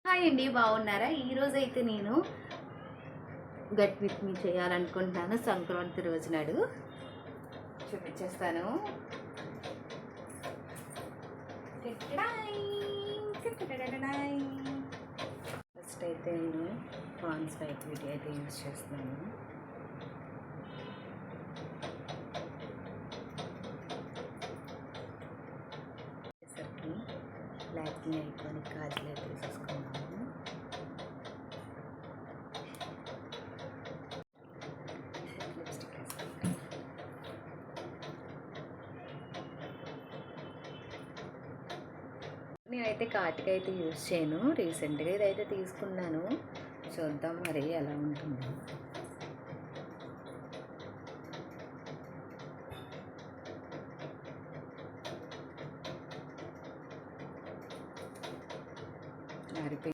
Hi అండి, బాగున్నారా? ఈరోజు అయితే నేను గట్ విత్ మీ చేయాలనుకుంటున్నాను. సంక్రాంతి రోజు నాడు చూపించేస్తాను. ఫస్ట్ అయితే నేను పాన్స్ యాక్టివిటీ అయితే యూజ్ చేస్తున్నాను. లాక్మీ ఐకానిక్ కాజల్ అయితే తీసేసుకున్నాను. లిప్స్టిక్ వేసుకుంటాను. నేనైతే కాటికి అయితే యూజ్ చేయను. రీసెంట్గా ఇదైతే తీసుకున్నాను. చూద్దాం మరి ఎలా ఉంటుందో.